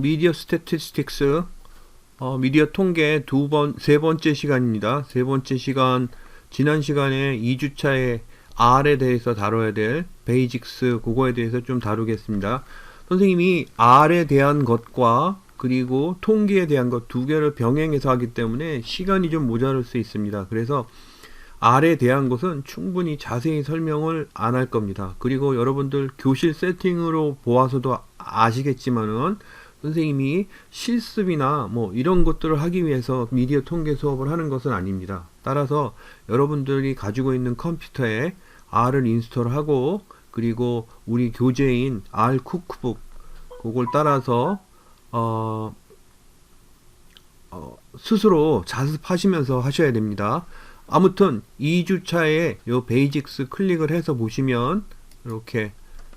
미디어 스태티스틱스, 미디어 통계 세 번째 시간입니다. 세 번째 시간, 지난 시간에 2주차에 R에 대해서 다뤄야 될 베이직스, 그거에 대해서 좀 다루겠습니다. 선생님이 R에 대한 것과 그리고 통계에 대한 것 두 개를 병행해서 하기 때문에 시간이 좀 모자랄 수 있습니다. 그래서 R에 대한 것은 충분히 자세히 설명을 안 할 겁니다. 그리고 여러분들 교실 세팅으로 보아서도 아시겠지만은 선생님이 실습이나 뭐 이런 것들을 하기 위해서 미디어 통계 수업을 하는 것은 아닙니다. 따라서 여러분들이 가지고 있는 컴퓨터에 R을 인스톨하고 그리고 우리 교재인 R 쿠크북 그걸 따라서 스스로 자습하시면서 하셔야 됩니다. 아무튼 2주차에 요 베이직스 클릭을 해서 보시면 이렇게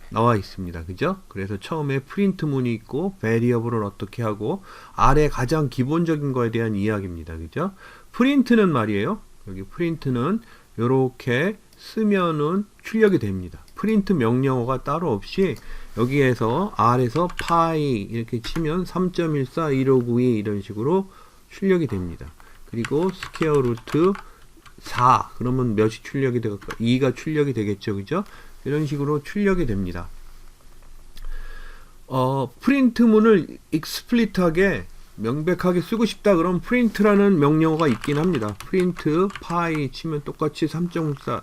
나와 있습니다. 그죠? 그래서 처음에 프린트 문이 있고 베리어블을 어떻게 하고 아래 가장 기본적인 거에 대한 이야기입니다. 그죠? 프린트는 말이에요. 여기 프린트는 이렇게 쓰면은 출력이 됩니다. 프린트 명령어가 따로 없이 여기에서 R에서 파이 이렇게 치면 3.14 1592 이런 식으로 출력이 됩니다. 그리고 스퀘어 루트 4 그러면 몇이 출력이 될까? 2가 출력이 되겠죠. 그죠? 이런 식으로 출력이 됩니다. 프린트문을 익스플리트하게 명백하게 쓰고 싶다 그러면 프린트라는 명령어가 있긴 합니다. 프린트 파이 치면 똑같이 3.14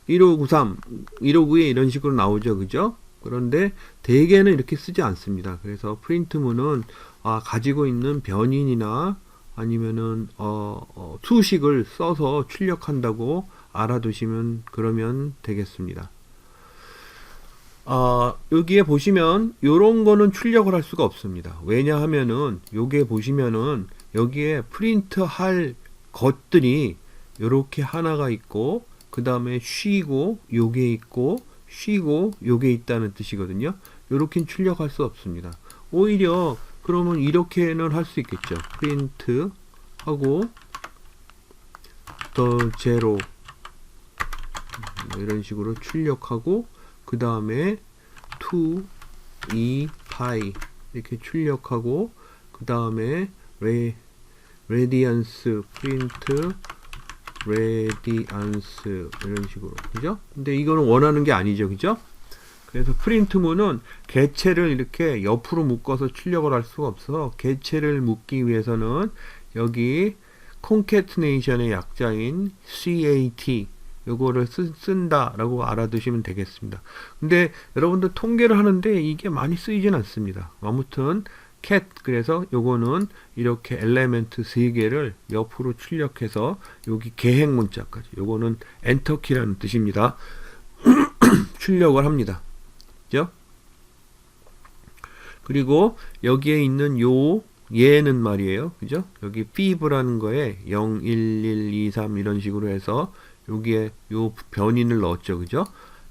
1593 1592 이런 식으로 나오죠. 그죠? 그런데 대개는 이렇게 쓰지 않습니다. 그래서 프린트문은 가지고 있는 변인이나 아니면은 수식을 써서 출력한다고 알아두시면 그러면 되겠습니다. 여기에 보시면 요런 거는 출력을 할 수가 없습니다. 왜냐하면은 요게 보시면은 여기에 프린트 할 것들이 요렇게 하나가 있고 그 다음에 쉬고 요게 있고 쉬고 요게 있다는 뜻이거든요. 요렇게는 출력할 수 없습니다. 오히려 그러면 이렇게는 할 수 있겠죠. 프린트 하고 더 제로 이런 식으로 출력하고 그 다음에 2, 2, 파이 이렇게 출력하고 그 다음에 레디안스 프린트 레디안스 이런 식으로 그죠? 근데 이거는 원하는 게 아니죠. 그죠? 그래서 프린트문은 개체를 이렇게 옆으로 묶어서 출력을 할 수가 없어서 개체를 묶기 위해서는 여기 concatenation의 약자인 CAT 요거를 쓴다 라고 알아두시면 되겠습니다. 근데 여러분들 통계를 하는데 이게 많이 쓰이진 않습니다. 아무튼 cat 그래서 요거는 이렇게 엘레멘트 3개를 옆으로 출력해서 여기 계획 문자까지 요거는 엔터키라는 뜻입니다. 출력을 합니다. 그죠? 그리고 여기에 있는 얘는 말이에요. 그죠? 여기 fib라는 거에 0, 1, 1, 2, 3 이런 식으로 해서 여기에 요 변인을 넣었죠. 그죠?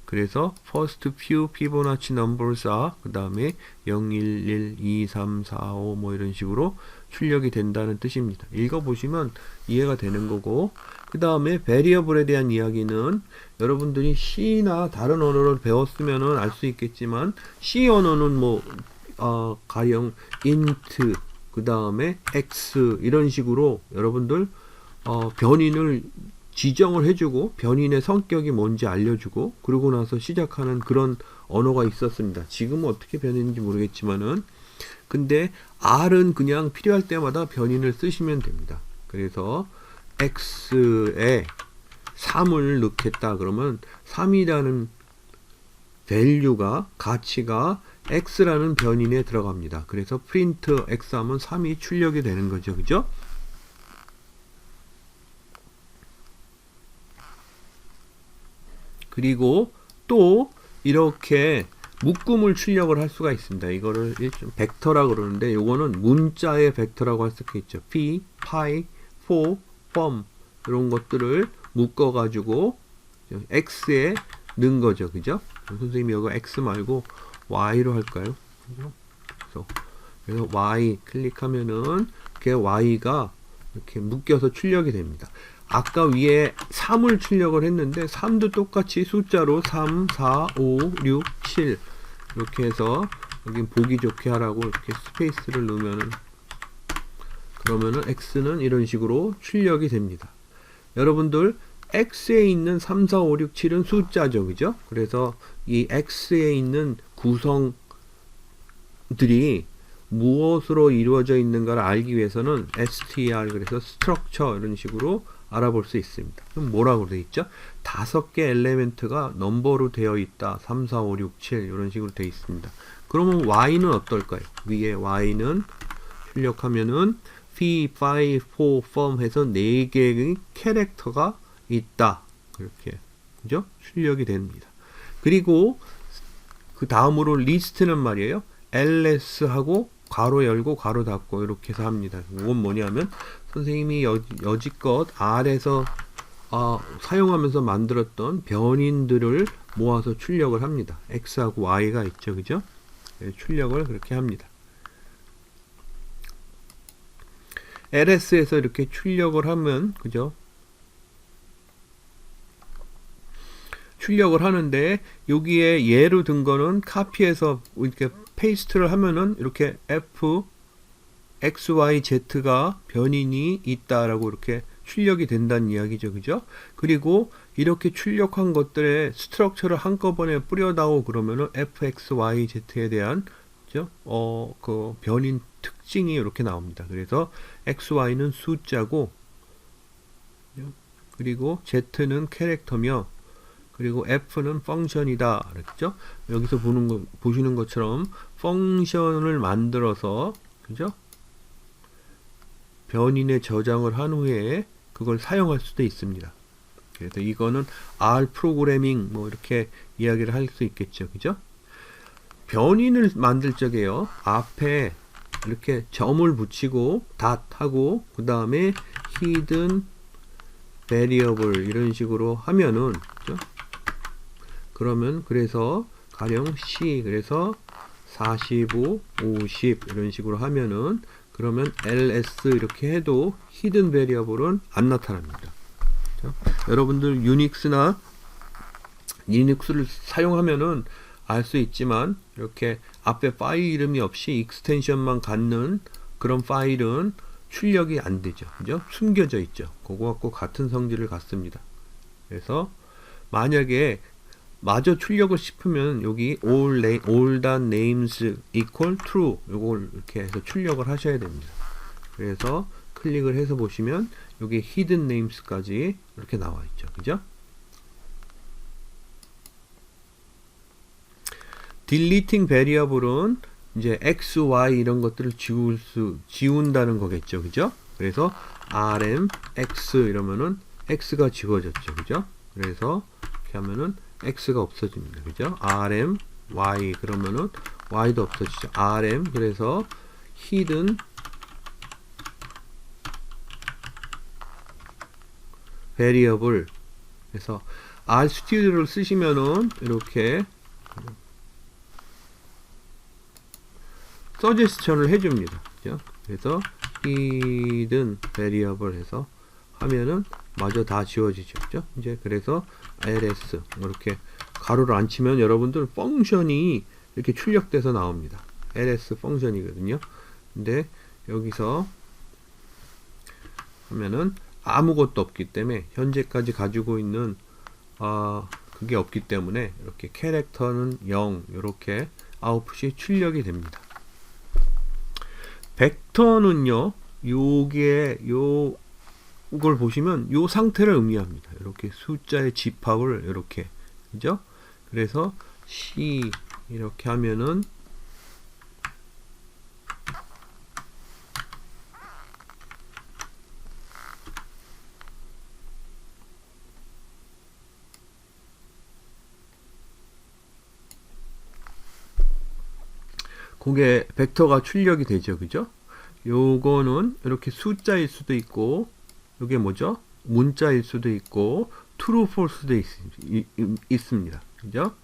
그래서 first few Fibonacci numbers are 그 다음에 0, 1, 1, 2, 3, 4, 5 뭐 이런 식으로 출력이 된다는 뜻입니다. 읽어보시면 이해가 되는 거고 그 다음에 variable에 대한 이야기는 여러분들이 C나 다른 언어를 배웠으면 알 수 있겠지만 C 언어는 뭐 가령 int 그 다음에 x 이런 식으로 여러분들 변인을 지정을 해주고 변인의 성격이 뭔지 알려주고 그러고 나서 시작하는 그런 언어가 있었습니다. 지금은 어떻게 변했는지 모르겠지만은 근데 R은 그냥 필요할 때마다 변인을 쓰시면 됩니다. 그래서 x에 3을 넣겠다 그러면 3이라는 value가 가치가 x라는 변인에 들어갑니다. 그래서 print x 하면 3이 출력이 되는 거죠. 그죠? 그리고 또 이렇게 묶음을 출력을 할 수가 있습니다. 이거를 벡터라 그러는데 요거는 문자의 벡터라고 할 수가 있죠. p, pi, for, from 이런 것들을 묶어 가지고 x에 넣은 거죠. 그죠? 선생님이 여기 x 말고 y로 할까요? 그래서 y 클릭하면은 그 y가 이렇게 묶여서 출력이 됩니다. 아까 위에 3을 출력을 했는데 3도 똑같이 숫자로 3, 4, 5, 6, 7 이렇게 해서 여긴 보기 좋게 하라고 이렇게 스페이스를 넣으면은, 그러면은 x는 이런 식으로 출력이 됩니다. 여러분들 x에 있는 3, 4, 5, 6, 7은 숫자죠, 그죠? 그래서 이 x에 있는 구성들이 무엇으로 이루어져 있는가를 알기 위해서는 str, 그래서 structure 이런 식으로 알아볼 수 있습니다. 그럼 뭐라고 되어 있죠? 5개 엘리멘트가 넘버로 되어 있다. 3, 4, 5, 6, 7 이런 식으로 되어 있습니다. 그러면 y는 어떨까요? 위에 y는 출력하면은 3, 5, 4, firm 해서 4개의 캐릭터가 있다. 그렇게 그죠? 출력이 됩니다. 그리고 그 다음으로 리스트는 말이에요. ls 하고 괄호 열고 괄호 닫고 이렇게 해서 합니다. 이건 뭐냐면 선생님이 여지껏 R에서 사용하면서 만들었던 변인들을 모아서 출력을 합니다. X하고 Y가 있죠, 그죠? 출력을 그렇게 합니다. LS에서 이렇게 출력을 하면, 그죠? 출력을 하는데, 여기에 예로 든 거는 카피해서 이렇게 페이스트를 하면은 이렇게 F, X, Y, Z가 변인이 있다라고 이렇게 출력이 된다는 이야기죠, 그죠? 그리고 이렇게 출력한 것들의 스트럭처를 한꺼번에 뿌려다오 그러면은 F, X, Y, Z에 대한, 그죠? 그 변인 특징이 이렇게 나옵니다. 그래서 X, Y는 숫자고, 그리고 Z는 캐릭터며, 그리고 F는 펑션이다. 그랬죠? 여기서 보시는 것처럼 펑션을 만들어서, 그죠? 변인에 저장을 한 후에 그걸 사용할 수도 있습니다. 그래서 이거는 R 프로그래밍 뭐 이렇게 이야기를 할 수 있겠죠. 그죠? 변인을 만들 적에요. 앞에 이렇게 점을 붙이고 닷하고 그 다음에 hidden variable 이런 식으로 하면은, 그죠? 그러면 그래서 가령 C 그래서 45, 50 이런 식으로 하면은 그러면 ls 이렇게 해도 히든 베리어블은 안 나타납니다. 그렇죠? 여러분들 유닉스나 리눅스를 사용하면은 알 수 있지만 이렇게 앞에 파일 이름이 없이 익스텐션만 갖는 그런 파일은 출력이 안 되죠. 그죠? 숨겨져 있죠. 그거 갖고 같은 성질을 갖습니다. 그래서 만약에 마저 출력을 싶으면 여기 all names equal true 요걸 이렇게 해서 출력을 하셔야 됩니다. 그래서 클릭을 해서 보시면 여기 hidden names까지 이렇게 나와 있죠. 그죠? deleting variable은 이제 x, y 이런 것들을 지운다는 거겠죠. 그죠? 그래서 rm x 이러면은 x가 지워졌죠. 그죠? 그래서 이렇게 하면은 x가 없어집니다. 그죠? rm y 그러면은 y도 없어지죠. rm 그래서 hidden variable 그래서 RStudio를 쓰시면은 이렇게 서제스션을 해줍니다. 그죠? 그래서 hidden variable 해서 하면은 마저 다 지워지죠. 그죠? 이제 그래서 ls 이렇게 가로를 안 치면 여러분들 펑션이 이렇게 출력돼서 나옵니다. ls 펑션이거든요. 근데 여기서 하면은 아무것도 없기 때문에 현재까지 가지고 있는 그게 없기 때문에 이렇게 캐릭터는 0 이렇게 아웃풋이 출력이 됩니다. 벡터는요, 요게 이걸 보시면 요 상태를 의미합니다. 이렇게 숫자의 집합을 이렇게, 그죠? 그래서 C 이렇게 하면은 그게 벡터가 출력이 되죠. 그죠? 요거는 이렇게 숫자일 수도 있고, 요게 뭐죠? 문자일 수도 있고, true, false도 있습니다. 그죠?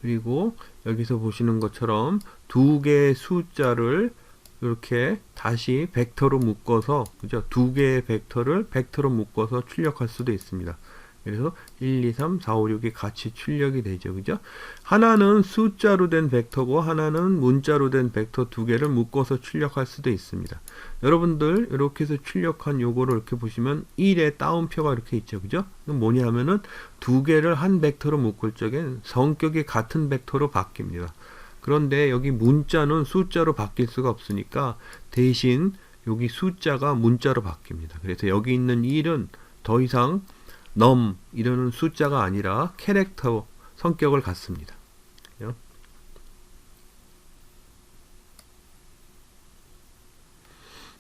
그리고 여기서 보시는 것처럼 두 개의 숫자를 이렇게 다시 벡터로 묶어서, 그죠? 두 개의 벡터를 벡터로 묶어서 출력할 수도 있습니다. 그래서 1, 2, 3, 4, 5, 6이 같이 출력이 되죠. 그죠? 하나는 숫자로 된 벡터고 하나는 문자로 된 벡터 두 개를 묶어서 출력할 수도 있습니다. 여러분들 이렇게 해서 출력한 요거를 이렇게 보시면 1의 따옴표가 이렇게 있죠. 그죠? 이건 뭐냐 하면은 두 개를 한 벡터로 묶을 적엔 성격이 같은 벡터로 바뀝니다. 그런데 여기 문자는 숫자로 바뀔 수가 없으니까 대신 여기 숫자가 문자로 바뀝니다. 그래서 여기 있는 1은 더 이상 이라는 숫자가 아니라 캐릭터 성격을 갖습니다.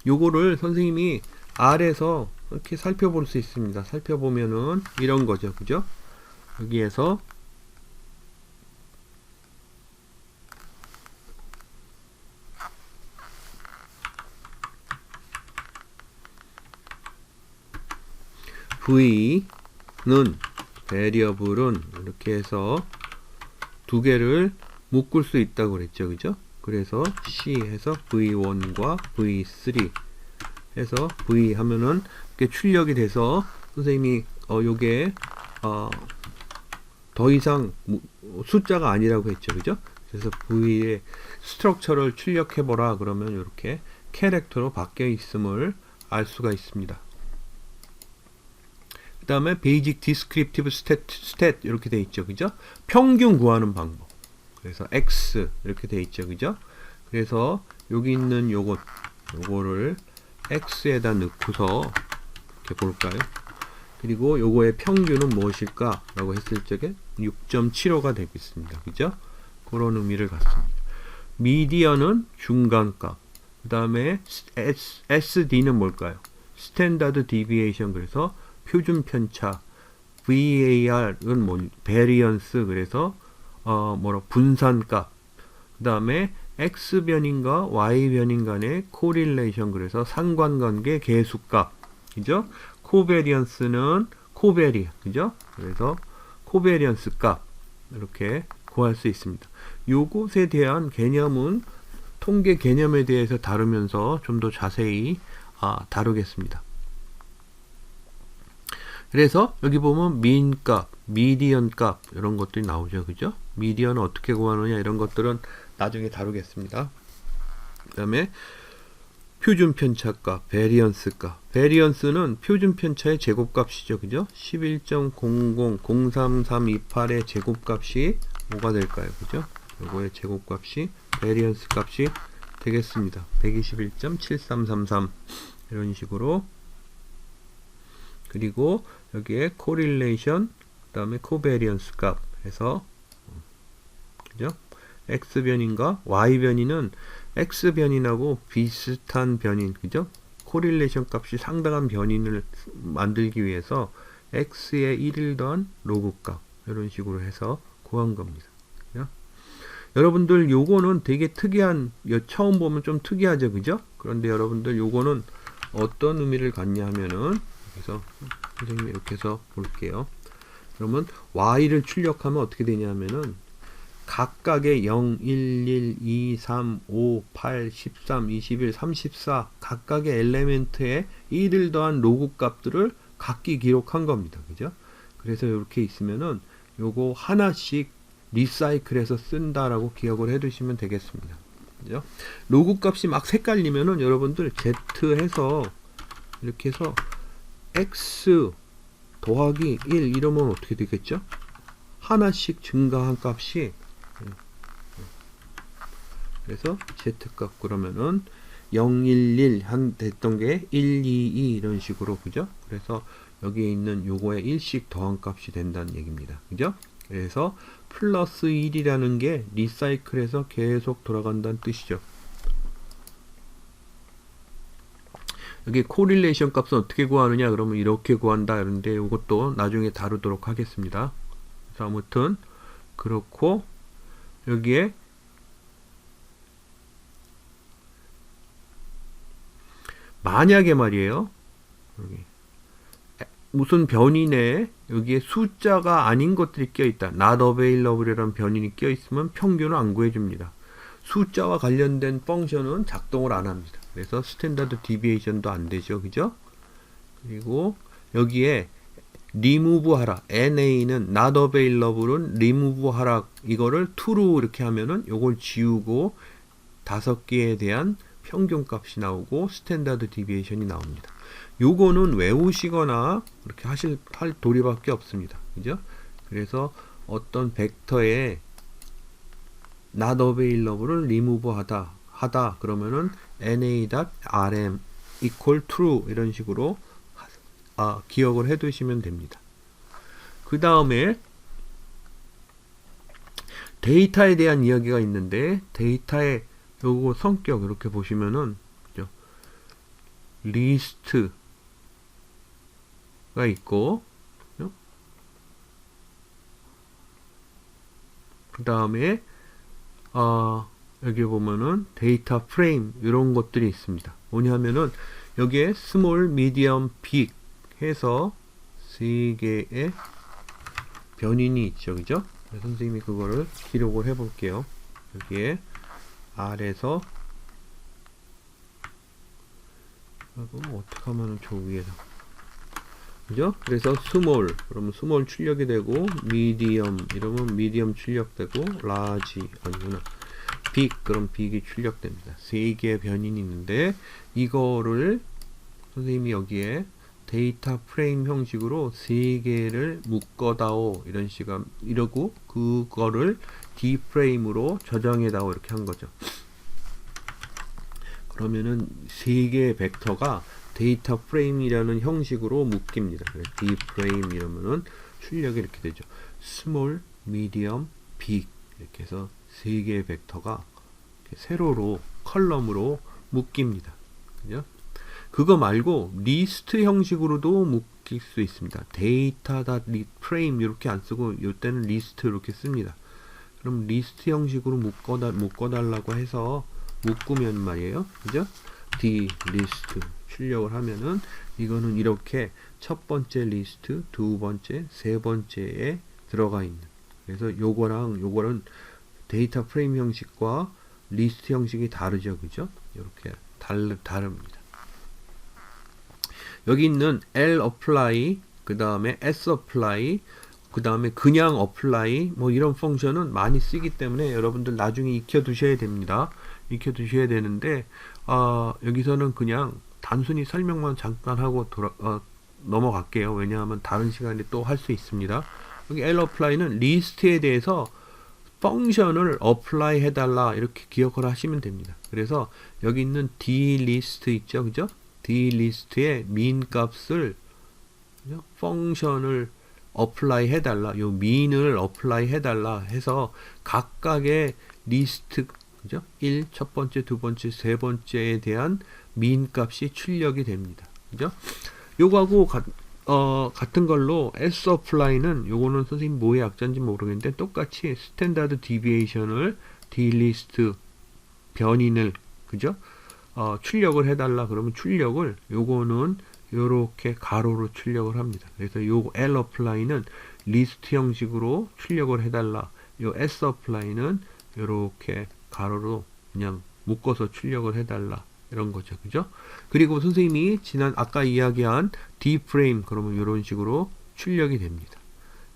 요거를 선생님이 아래에서 이렇게 살펴볼 수 있습니다. 살펴보면은 이런 거죠. 그죠? 여기에서 V는 베리어블은 이렇게 해서 두 개를 묶을 수 있다고 그랬죠. 그죠? 그래서 C 해서 V1과 V3 해서 V 하면은 이렇게 출력이 돼서 선생님이 요게 더 이상 숫자가 아니라고 했죠. 그죠? 그래서 V의 스트럭처를 출력해 보라 그러면 이렇게 캐릭터로 바뀌어 있음을 알 수가 있습니다. 그 다음에 베이직 디스크립티브 스탯 이렇게 돼 있죠. 그죠? 평균 구하는 방법. 그래서 X 이렇게 돼 있죠. 그죠? 그래서 여기 있는 요거를 X에다 넣고서 이렇게 볼까요? 그리고 요거의 평균은 무엇일까? 라고 했을 적에 6.75가 되겠습니다. 그죠? 그런 의미를 갖습니다. 미디언은 중간값. 그 다음에 SD는 뭘까요? 스탠다드 디비에이션. 그래서 표준 편차. VAR은 베리언스. 그래서 분산값. 그 다음에 X변인과 Y변인 간의 코릴레이션. 그래서 상관관계 계수값. 그죠? 코베리언스는 코베리. 그죠? 그래서 코베리언스 값. 이렇게 구할 수 있습니다. 요것에 대한 개념은 통계 개념에 대해서 다루면서 좀 더 자세히 다루겠습니다. 그래서 여기 보면 민값, 미디언 값 이런 것들이 나오죠. 그죠? 미디언은 어떻게 구하느냐 이런 것들은 나중에 다루겠습니다. 그 다음에 표준 편차값, 베리언스 값. 베리언스는 표준 편차의 제곱값이죠. 그죠? 11.00033328의 제곱값이 뭐가 될까요? 그죠? 요거의 제곱값이 베리언스 값이 되겠습니다. 121.7333 이런 식으로. 그리고 여기에 코릴레이션, 그 다음에 코베리언스 값 해서 그죠? X변인과 Y변인은 X변인하고 비슷한 변인, 그죠? 코릴레이션 값이 상당한 변인을 만들기 위해서 X의 1을 더한 로그 값 이런 식으로 해서 구한 겁니다. 그죠? 여러분들 요거는 되게 특이한, 처음 보면 좀 특이하죠. 그죠? 그런데 여러분들 요거는 어떤 의미를 갖냐 하면은, 그래서 선생님이 이렇게 해서 볼게요. 그러면 Y를 출력하면 어떻게 되냐 하면은 각각의 0, 1, 1, 2, 3, 5, 8, 13, 21, 34 각각의 엘리멘트에 1을 더한 로그 값들을 각기 기록한 겁니다. 그죠? 그래서 이렇게 있으면은 요거 하나씩 리사이클해서 쓴다라고 기억을 해 두시면 되겠습니다. 그죠? 로그 값이 막 헷갈리면은 여러분들 Z 해서 이렇게 해서 X 더하기 1 이러면 어떻게 되겠죠? 하나씩 증가한 값이, 그래서 Z값 그러면은 0, 1, 1 됐던 게 1, 2, 2 이런 식으로. 그죠? 그래서 여기에 있는 요거에 1씩 더한 값이 된다는 얘기입니다. 그죠? 그래서 플러스 1이라는 게 리사이클해서 계속 돌아간다는 뜻이죠. 여기 코릴레이션 값은 어떻게 구하느냐 그러면 이렇게 구한다. 그런데 이것도 나중에 다루도록 하겠습니다. 그래서 아무튼 그렇고, 여기에 만약에 말이에요, 여기 무슨 변인에 여기에 숫자가 아닌 것들이 껴있다, not available이라는 변인이 껴있으면 평균을 안 구해줍니다. 숫자와 관련된 펑션은 작동을 안 합니다. 그래서 스탠다드 디비에이션도 안 되죠. 그죠? 그리고 여기에 remove 하라. na는 not available은 remove 하라. 이거를 true 이렇게 하면은 요걸 지우고 5개에 대한 평균 값이 나오고 스탠다드 디비에이션이 나옵니다. 요거는 외우시거나 그렇게 할 도리밖에 없습니다. 그죠? 그래서 어떤 벡터에 not available을 remove 하다 그러면은 na.rm equal true 이런 식으로 기억을 해 두시면 됩니다. 그 다음에 데이터에 대한 이야기가 있는데 데이터의 요거 성격 이렇게 보시면은 그죠? 리스트가 있고 그 다음에 여기 보면은 데이터 프레임 이런 것들이 있습니다. 뭐냐면은 여기에 스몰, 미디엄, 빅 해서 3개의 변인이 있죠. 그죠? 선생님이 그거를 기록을 해 볼게요. 여기에 R에서 어떻게 하면은 저 위에서 그죠? 그래서 스몰 그러면 스몰 출력이 되고 미디엄 이러면 미디엄 출력되고 라지 아니구나 빅 그럼 빅이 출력됩니다. 3개의 변인이 있는데 이거를 선생님이 여기에 데이터 프레임 형식으로 3개를 묶어다오 이런 식으로 이러고 그거를 D 프레임으로 저장해다오 이렇게 한 거죠. 그러면은 3개의 벡터가 데이터 프레임이라는 형식으로 묶입니다. 그래서 D 프레임 이러면은 출력이 이렇게 되죠. 스몰, 미디엄, 빅 이렇게 해서 3개의 벡터가 세로로 컬럼으로 묶입니다. 그죠? 그거 말고 리스트 형식으로도 묶일 수 있습니다. 데이터.프레임 이렇게 안 쓰고 이때는 리스트 이렇게 씁니다. 그럼 리스트 형식으로 묶어달라고 해서 묶으면 말이에요. 그죠? D 리스트 출력을 하면은 이거는 이렇게 첫 번째 리스트, 두 번째, 세 번째에 들어가 있는. 그래서 요거는 데이터 프레임 형식과 리스트 형식이 다르죠. 그죠? 이렇게 다릅니다. 여기 있는 L apply, 그 다음에 S apply, 그 다음에 그냥 apply, 뭐 이런 펑션은 많이 쓰기 때문에 여러분들 나중에 익혀두셔야 됩니다. 익혀두셔야 되는데, 여기서는 그냥 단순히 설명만 잠깐 하고 넘어갈게요. 왜냐하면 다른 시간에 또 할 수 있습니다. 여기 L apply는 리스트에 대해서 펑션을 apply 해달라 이렇게 기억을 하시면 됩니다. 그래서 여기 있는 D 리스트 있죠, 그죠? D 리스트의 min 값을 펑션을 apply 해달라, 요 min을 apply 해달라 해서 각각의 리스트, 그죠? 1, 첫 번째, 두 번째, 세 번째에 대한 min 값이 출력이 됩니다. 그죠? 요거하고 같은 걸로 S apply는 요거는 선생님 뭐의 약자인지 모르겠는데 똑같이 스탠다드 디비에이션을 D 리스트 변인을 그죠? 출력을 해달라 그러면 출력을 요거는 요렇게 가로로 출력을 합니다. 그래서 요 L apply는 리스트 형식으로 출력을 해달라. 요 S apply는 요렇게 가로로 그냥 묶어서 출력을 해달라. 이런 거죠. 그죠? 그리고 선생님이 아까 이야기한 D 프레임 그러면 이런 식으로 출력이 됩니다.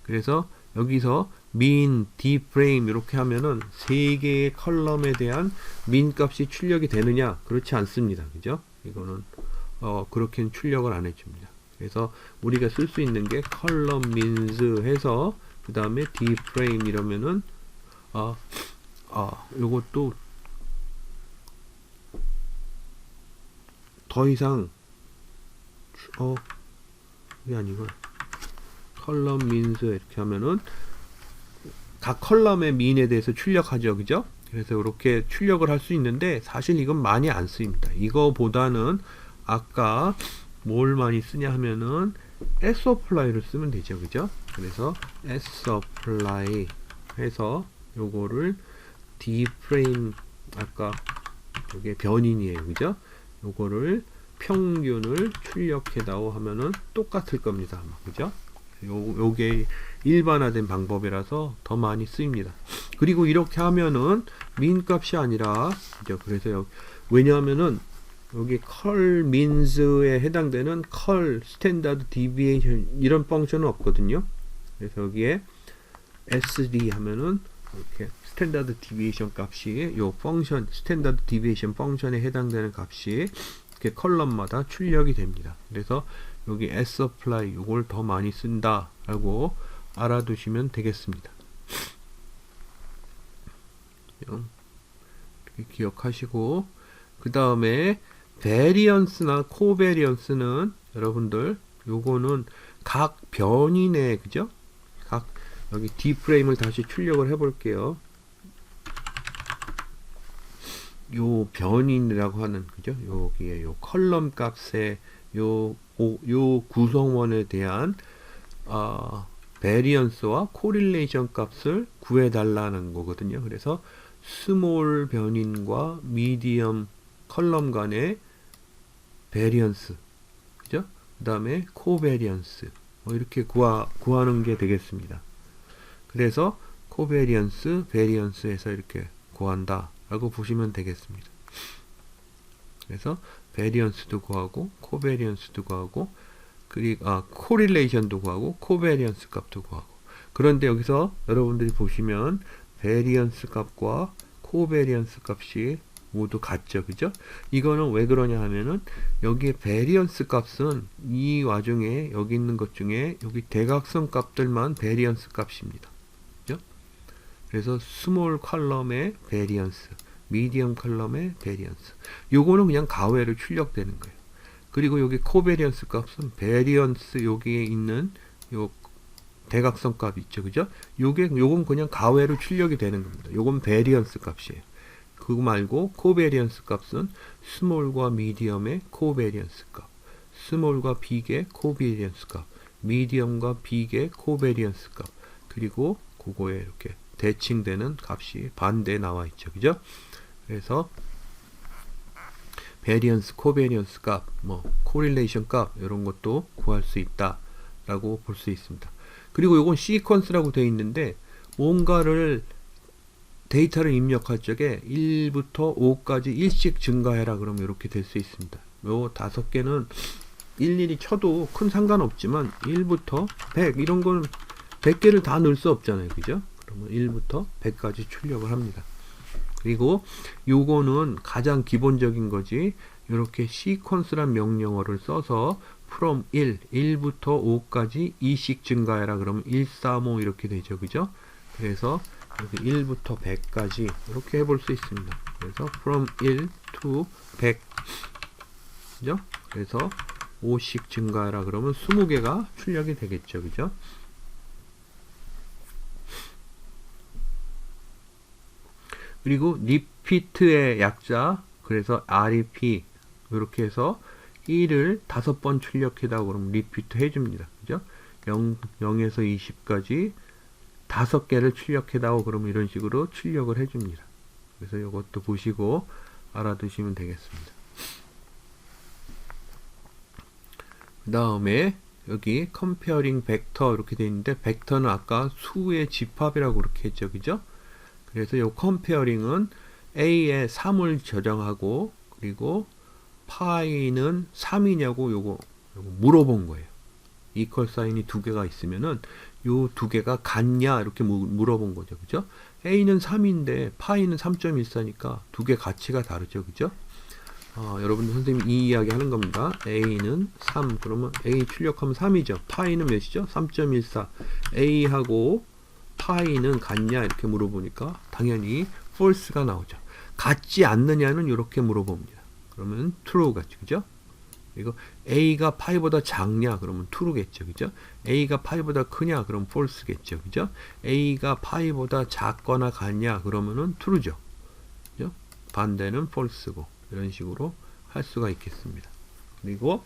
그래서 여기서 min D 프레임 이렇게 하면은 3개의 컬럼에 대한 min 값이 출력이 되느냐? 그렇지 않습니다. 그죠? 이거는 그렇게는 출력을 안 해줍니다. 그래서 우리가 쓸 수 있는 게 컬럼 mins 해서 그 다음에 D 프레임 이러면은 요것도 더 이상 이게 아니고 컬럼 mins 이렇게 하면은 각 컬럼의 min에 대해서 출력하죠. 그죠? 그래서 이렇게 출력을 할 수 있는데 사실 이건 많이 안 쓰입니다. 이거보다는 아까 뭘 많이 쓰냐 하면은 S apply를 쓰면 되죠. 그죠? 그래서 S apply 해서 요거를 D 프레임 아까 이게 변인이에요. 그죠? 요거를 평균을 출력해다오 하면은 똑같을 겁니다. 그죠? 요게 일반화된 방법이라서 더 많이 쓰입니다. 그리고 이렇게 하면은 min 값이 아니라 그죠? 그래서 왜냐하면은 여기 컬 민스에 해당되는 컬 스탠다드 디비에이션 이런 펑션은 없거든요. 그래서 여기에 SD 하면은 이렇게 스탠다드 디비에이션 값이 요 펑션 스탠다드 디비에이션 펑션에 해당되는 값이 이렇게 컬럼마다 출력이 됩니다. 그래서 여기 sapply 요걸 더 많이 쓴다 라고 알아두시면 되겠습니다. 이렇게 기억하시고, 그 다음에 베리언스나 코베리언스는 여러분들 요거는 각 변인의, 그죠? 각 여기 D프레임을 다시 출력을 해 볼게요. 요 변인이라고 하는, 그죠? 여기에 요 컬럼 값의 요 구성원에 대한 베리언스와 코릴레이션 값을 구해달라는 거거든요. 그래서 스몰 변인과 미디엄 컬럼 간의 베리언스, 그죠? 그 다음에 코베리언스, 이렇게 구하는 게 되겠습니다. 그래서 코베리언스, 베리언스에서 이렇게 구한다 라고 보시면 되겠습니다. 그래서 베리언스도 구하고 코베리언스도 구하고, 그리고 코릴레이션도 구하고 코베리언스 값도 구하고. 그런데 여기서 여러분들이 보시면 베리언스 값과 코베리언스 값이 모두 같죠, 그죠? 이거는 왜 그러냐 하면은 여기에 베리언스 값은 이 와중에 여기 있는 것 중에 여기 대각선 값들만 베리언스 값입니다. 그죠? 그래서 스몰 컬럼의 베리언스, 미디엄 컬럼의 베리언스, 요거는 그냥 가외로 출력되는 거예요. 그리고 여기 코베리언스 값은 베리언스 여기에 있는 요 대각선 값 있죠, 그죠? 요건 그냥 가외로 출력이 되는 겁니다. 요건 베리언스 값이에요. 그거 말고 코베리언스 값은 스몰과 미디엄의 코베리언스 값, 스몰과 빅의 코베리언스 값, 미디엄과 빅의 코베리언스 값, 그리고 그거에 이렇게 대칭되는 값이 반대에 나와 있죠, 그죠? 그래서 베리언스, 코베리언스 값, 코릴레이션 값 이런 것도 구할 수 있다라고 볼 수 있습니다. 그리고 이건 시퀀스라고 되어 있는데 뭔가를 데이터를 입력할 적에 1부터 5까지 1씩 증가해라 그러면 이렇게 될 수 있습니다. 요 5개는 일일이 쳐도 큰 상관없지만 1부터 100 이런 건 100개를 다 넣을 수 없잖아요, 그죠? 그러면 1부터 100까지 출력을 합니다. 그리고 요거는 가장 기본적인 거지, 이렇게 시퀀스란 명령어를 써서 from 1부터 5까지 2씩 증가해라 그러면 1, 4, 5 이렇게 되죠, 그죠? 그래서 여기 1부터 100까지 이렇게 해볼 수 있습니다. 그래서 from 1 to 100, 그죠? 그래서 5씩 증가해라 그러면 20개가 출력이 되겠죠, 그죠? 그리고 repeat의 약자, 그래서 REP 이렇게 해서 1을 5번 출력해다오 그러면 repeat 해줍니다. 그죠? 0에서 20까지 5개를 출력해다오 그러면 이런 식으로 출력을 해줍니다. 그래서 이것도 보시고 알아두시면 되겠습니다. 그 다음에 여기 comparing vector 이렇게 되어 있는데, 벡터는 아까 수의 집합이라고 그렇게 했죠, 그죠? 그래서 이 comparing은 A에 3을 저장하고, 그리고 파이는 3이냐고 요거 물어본 거예요. 이퀄 사인이 2개가 있으면은 요 2개가 같냐 이렇게 물어본 거죠, 그죠? A는 3인데 파이는 3.14니까 2개 가치가 다르죠, 그죠? 여러분들 선생님이 이 이야기 하는 겁니다. A는 3, 그러면 A 출력하면 3이죠. 파이는 몇이죠? 3.14. A하고 파이는 같냐 이렇게 물어보니까 당연히 false가 나오죠. 같지 않느냐는 이렇게 물어봅니다. 그러면 true겠죠, 그죠? 그리고 A가 파이보다 작냐 그러면 true겠죠, 그죠? A가 파이보다 크냐 그러면 false겠죠, 그죠? A가 파이보다 작거나 같냐 그러면은 true죠, 그죠? 반대는 false고, 이런 식으로 할 수가 있겠습니다. 그리고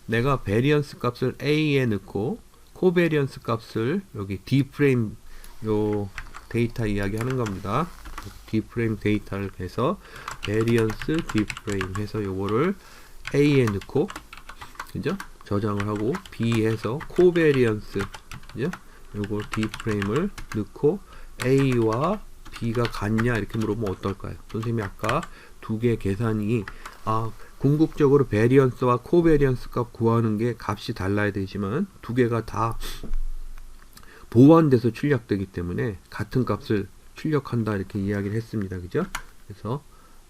내가 베리언스 값을 A에 넣고 코베리언스 값을 여기 D프레임 요 데이터 이야기 하는 겁니다. D프레임 데이터를 해서 베리언스 D프레임 해서 요거를 A에 넣고, 그죠? 저장을 하고, B 해서 코베리언스, 그죠? 요거 D프레임을 넣고 A와 B가 같냐 이렇게 물어보면 어떨까요? 선생님이 아까 두 개 계산이 궁극적으로 베리언스와 코베리언스 값 구하는 게 값이 달라야 되지만 두 개가 다 보완돼서 출력되기 때문에 같은 값을 출력한다 이렇게 이야기를 했습니다. 그죠? 그래서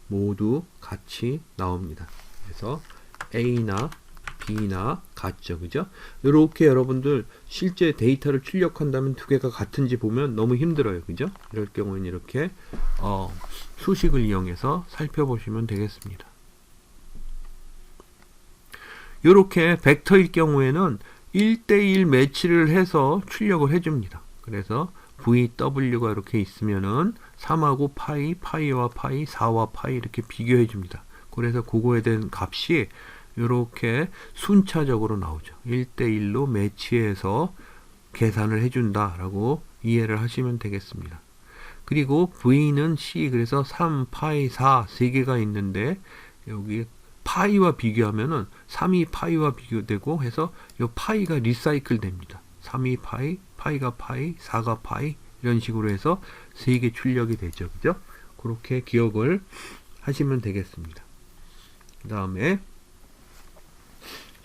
모두 같이 나옵니다. 그래서 A나 B나 같죠. 그죠? 이렇게 여러분들 실제 데이터를 출력한다면 두 개가 같은지 보면 너무 힘들어요. 그죠? 이럴 경우에는 이렇게 수식을 이용해서 살펴보시면 되겠습니다. 이렇게 벡터일 경우에는 1대1 매치를 해서 출력을 해줍니다. 그래서 VW가 이렇게 있으면은 3하고 파이, 파이와 파이, 4와 파이 이렇게 비교해 줍니다. 그래서 그거에 대한 값이 이렇게 순차적으로 나오죠. 1대1로 매치해서 계산을 해준다 라고 이해를 하시면 되겠습니다. 그리고 V는 C, 그래서 3, 파이, 4 세 개가 있는데 여기 파이와 비교하면은 3이 파이와 비교되고 해서 이 파이가 리사이클 됩니다. 3이 파이, 파이가 파이, 4가 파이 이런 식으로 해서 3개 출력이 되죠. 그죠? 그렇게 기억을 하시면 되겠습니다. 그 다음에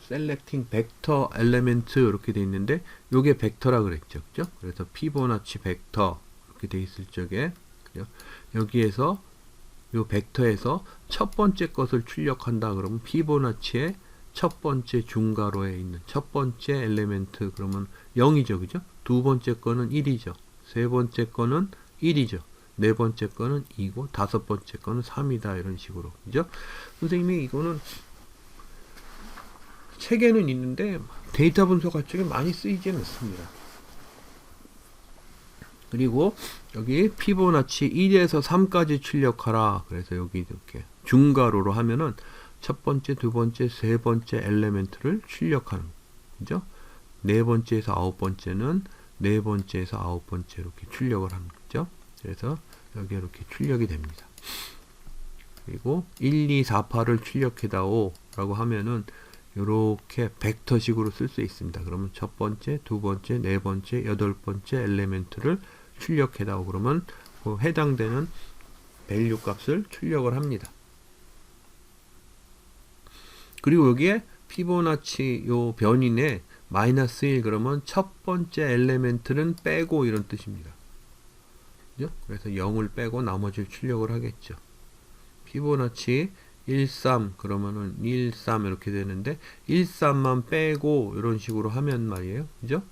selecting vector element 이렇게 돼 있는데 요게 벡터라 그랬죠. 그죠? 그래서 피보나치 벡터 이렇게 돼 있을 적에 여기에서 요 벡터에서 첫 번째 것을 출력한다 그러면 피보나치의 첫 번째 중괄호에 있는 첫 번째 엘리멘트 그러면 0이죠. 그죠? 두 번째 거는 1이죠. 세 번째 거는 1이죠. 네 번째 거는 2고 다섯 번째 거는 3이다. 이런 식으로. 그죠? 선생님이 이거는 책에는 있는데 데이터 분석할 적에 많이 쓰이지는 않습니다. 그리고 여기 피보나치 1에서 3까지 출력하라. 그래서 여기 이렇게 중괄호로 하면은 첫 번째, 두 번째, 세 번째 엘리멘트를 출력하는 거죠. 네 번째에서 아홉 번째는 네 번째에서 아홉 번째 이렇게 출력을 하는 거죠. 그래서 여기 이렇게 출력이 됩니다. 그리고 1, 2, 4, 8을 출력해다오 라고 하면은 이렇게 벡터식으로 쓸 수 있습니다. 그러면 첫 번째, 두 번째, 네 번째, 여덟 번째 엘리멘트를 출력해다오 그러면 그 해당되는 밸류 값을 출력을 합니다. 그리고 여기에 피보나치 요 변인에 마이너스 1 그러면 첫 번째 엘리멘트는 빼고 이런 뜻입니다. 그죠? 그래서 0을 빼고 나머지를 출력을 하겠죠. 피보나치 1, 3 그러면은 1, 3 이렇게 되는데 1, 3만 빼고 이런 식으로 하면 말이에요. 그죠?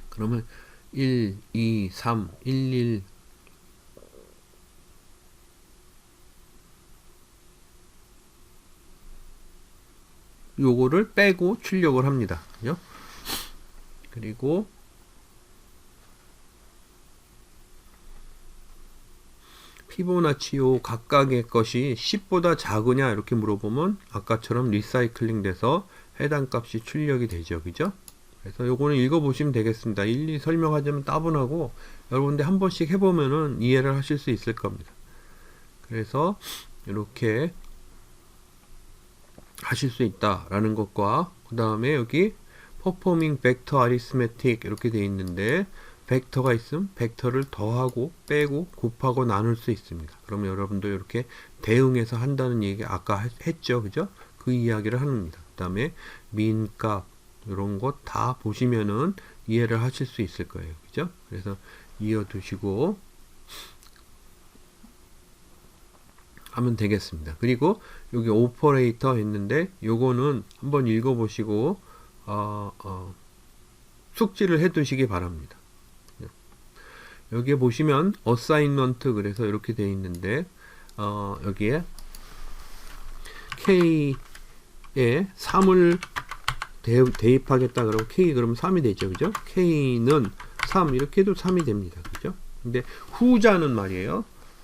그러면 1, 2, 3, 1, 1 요거를 빼고 출력을 합니다. 그죠? 그리고 피보나치 요 각각의 것이 10보다 작으냐 이렇게 물어보면 아까처럼 리사이클링 돼서 해당 값이 출력이 되죠. 그죠? 그래서 요거는 읽어보시면 되겠습니다. 일일이 설명하자면 따분하고 여러분들 한 번씩 해보면은 이해를 하실 수 있을 겁니다. 그래서 이렇게 하실 수 있다라는 것과 그 다음에 여기 performing vector arithmetic 이렇게 되어 있는데 벡터가 있으면 벡터를 더하고 빼고 곱하고 나눌 수 있습니다. 그러면 여러분도 이렇게 대응해서 한다는 얘기 아까 했죠. 그죠? 그 이야기를 합니다. 그 다음에 민값 이런 것 다 보시면은 이해를 하실 수 있을 거예요. 그죠? 그래서 이어두시고 하면 되겠습니다. 그리고 여기 오퍼레이터 했는데 요거는 한번 읽어보시고 숙지를 해 두시기 바랍니다. 여기에 보시면 어사인먼트 그래서 이렇게 되어 있는데 여기에 K에 3을 대입하겠다 그러면 K 그러면 3이 되죠. 그죠? K는 3 이렇게 해도 3이 됩니다. 그죠? 근데 후자는 말이에요.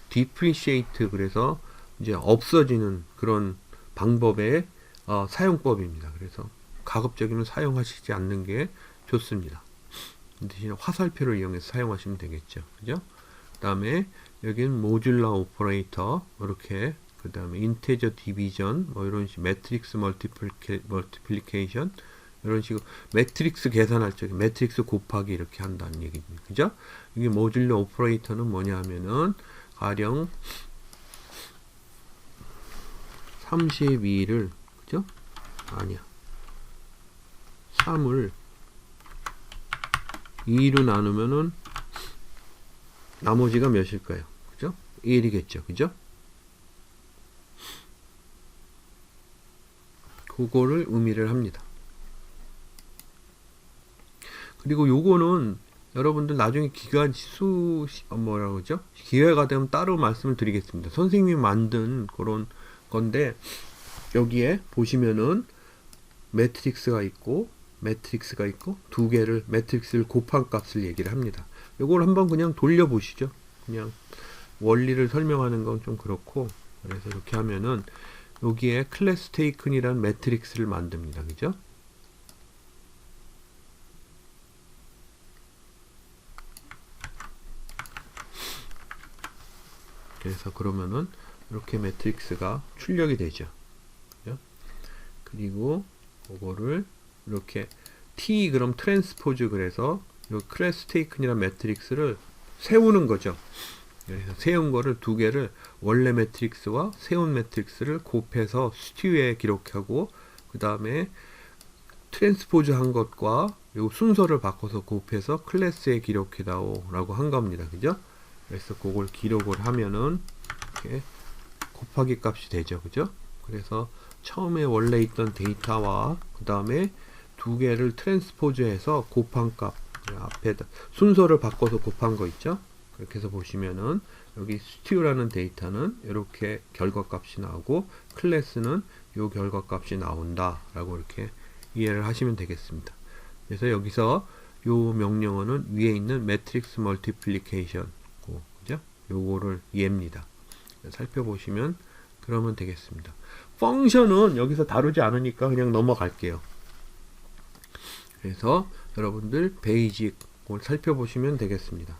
depreciate 그래서 이제 없어지는 그런 방법의 사용법입니다. 그래서 가급적이면 사용하시지 않는 게 좋습니다. 대신에 화살표를 이용해서 사용하시면 되겠죠. 그죠? 그 다음에 여기는 모듈라 오퍼레이터 이렇게 그 다음에 인테저 디비전 뭐 이런 식 매트릭스 멀티플리케이션 이런 식으로 매트릭스 계산할 적에 매트릭스 곱하기 이렇게 한다는 얘기입니다. 그죠? 이게 모듈러 오퍼레이터는 뭐냐 하면은 가령 32를 그죠? 아니야. 3을 2로 나누면은 나머지가 몇일까요? 그죠? 1이겠죠. 그죠? 그거를 의미를 합니다. 그리고 요거는 여러분들 나중에 뭐라고 그러죠? 기회가 되면 따로 말씀을 드리겠습니다. 선생님이 만든 그런 건데 여기에 보시면은 매트릭스가 있고 두 개를 매트릭스를 곱한 값을 얘기를 합니다. 요걸 한번 그냥 돌려보시죠. 그냥 원리를 설명하는 건 좀 그렇고, 그래서 이렇게 하면은 여기에 클래스 테이큰이라는 매트릭스를 만듭니다. 그죠? 그래서 그러면은 이렇게 매트릭스가 출력이 되죠. 그죠? 그리고 그거를 이렇게 T 그럼 트랜스포즈 그래서 이 클래스 테이큰이라는 매트릭스를 세우는 거죠. 그래서 세운 거를 두 개를 원래 매트릭스와 세운 매트릭스를 곱해서 스튜에 기록하고 그 다음에 트랜스포즈 한 것과 요 순서를 바꿔서 곱해서 클래스에 기록해다오 라고 한 겁니다. 그죠? 그래서 그걸 기록을 하면은 이렇게 곱하기 값이 되죠. 그죠? 그래서 처음에 원래 있던 데이터와 그 다음에 두 개를 트랜스포즈해서 곱한 값 앞에다 순서를 바꿔서 곱한 거 있죠? 그렇게 해서 보시면은 여기 스튜라는 데이터는 이렇게 결과값이 나오고 클래스는 요 결과값이 나온다 라고 이렇게 이해를 하시면 되겠습니다. 그래서 여기서 요 명령어는 위에 있는 매트릭스 멀티플리케이션 그죠? 요거를 이해입니다. 살펴보시면 그러면 되겠습니다. 펑션은 여기서 다루지 않으니까 그냥 넘어갈게요. 그래서 여러분들 베이직을 살펴보시면 되겠습니다.